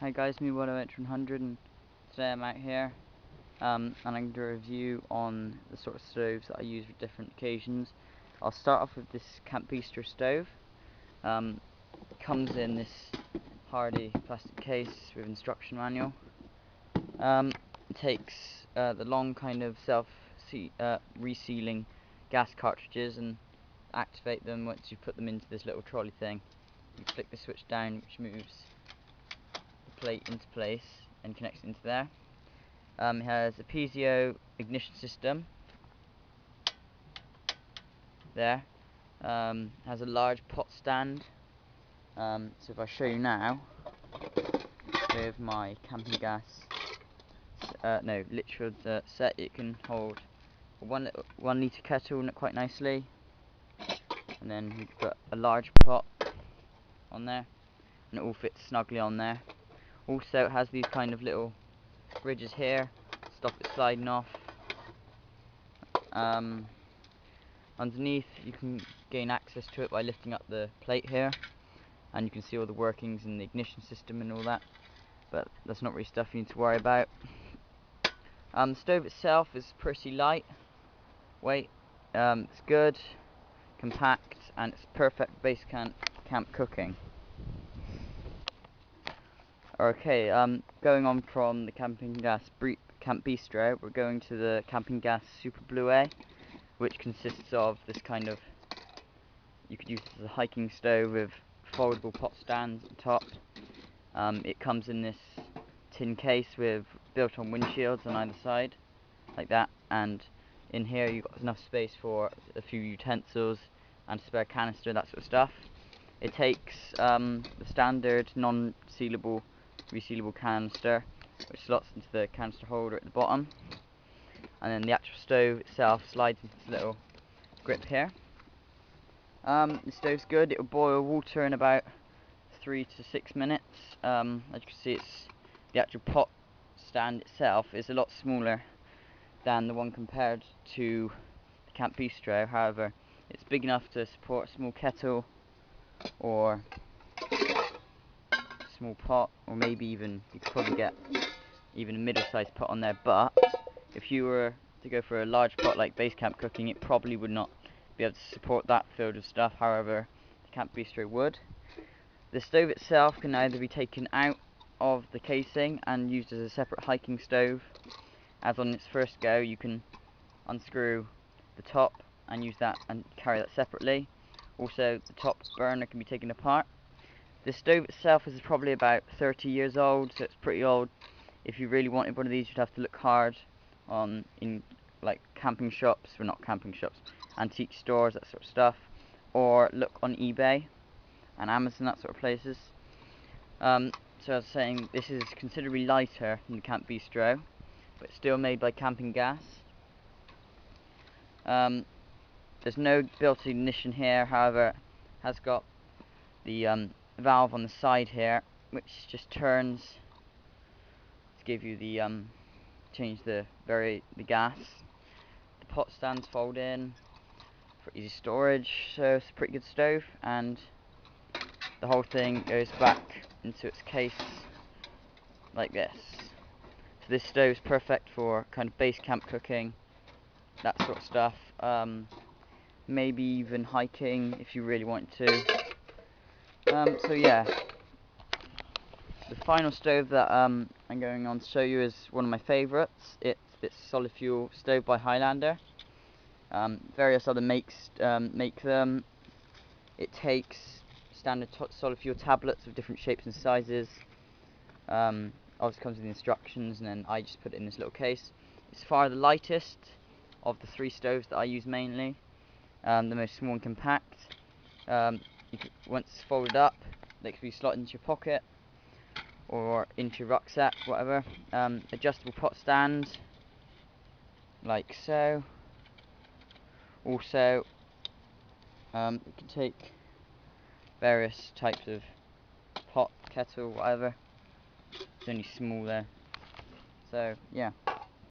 Hi guys, me Water100, and today I'm out here and I'm going to do a review on the sort of stoves that I use for different occasions. I'll start off with this Camp Bistro stove. It comes in this hardy plastic case with instruction manual. It takes the long kind of resealing gas cartridges and activate them once you put them into this little trolley thing. You flick the switch down, which moves plate into place and connects into there. It has a piezo ignition system there. Has a large pot stand. So if I show you now with my camping gas Litchfield set, it can hold a 1 litre kettle quite nicely, and then we've got a large pot on there, and it all fits snugly on there. Also, it has these kind of little ridges here, stop it sliding off. Underneath, you can gain access to it by lifting up the plate here, and you can see all the workings in the ignition system and all that, but that's not really stuff you need to worry about. The stove itself is pretty light weight. It's good, compact, and it's perfect base camp cooking. Okay, going on from the Camping Gas Camp Bistro, we're going to the Camping Gas Super Blue A, which consists of this kind of, you could use it as a hiking stove with foldable pot stands at the top. It comes in this tin case with built-on windshields on either side, like that, and in here you've got enough space for a few utensils and a spare canister, that sort of stuff. It takes the standard non-sealable, resealable canister, which slots into the canister holder at the bottom, and then the actual stove itself slides into this little grip here. The stove's good. It will boil water in about 3 to 6 minutes. As you can see, the actual pot stand itself is a lot smaller than the one compared to the Camp Bistro. However, it's big enough to support a small kettle or a small pot, or maybe even, you could probably get even a middle-sized pot on there. But if you were to go for a large pot like base camp cooking, it probably would not be able to support that field of stuff. However, the Camp Bistro would. The stove itself can either be taken out of the casing and used as a separate hiking stove, as on its first go you can unscrew the top and use that and carry that separately. Also, the top burner can be taken apart. The stove itself is probably about 30 years old, so it's pretty old. If you really wanted one of these, you'd have to look hard in like camping shops, well, not camping shops, antique stores, that sort of stuff, or look on eBay and Amazon, that sort of places. So I was saying, this is considerably lighter than the Camp Bistro, but still made by Camping Gas. There's no built-in ignition here, however, it has got the valve on the side here, which just turns to give you the change the gas. The pot stands fold in for easy storage, so it's a pretty good stove, and the whole thing goes back into its case like this. So this stove is perfect for kind of base camp cooking, that sort of stuff. Maybe even hiking if you really want to. So yeah, the final stove that I'm going on to show you is one of my favourites. It's this solid fuel stove by Highlander. Various other makes make them. It takes standard solid fuel tablets of different shapes and sizes. Obviously comes with the instructions, and then I just put it in this little case. It's far the lightest of the 3 stoves that I use mainly. The most small and compact. Once it's folded up, they can be slotted into your pocket or into your rucksack, whatever. Adjustable pot stand, like so. Also, you can take various types of pot, kettle, whatever. It's only small there. So yeah.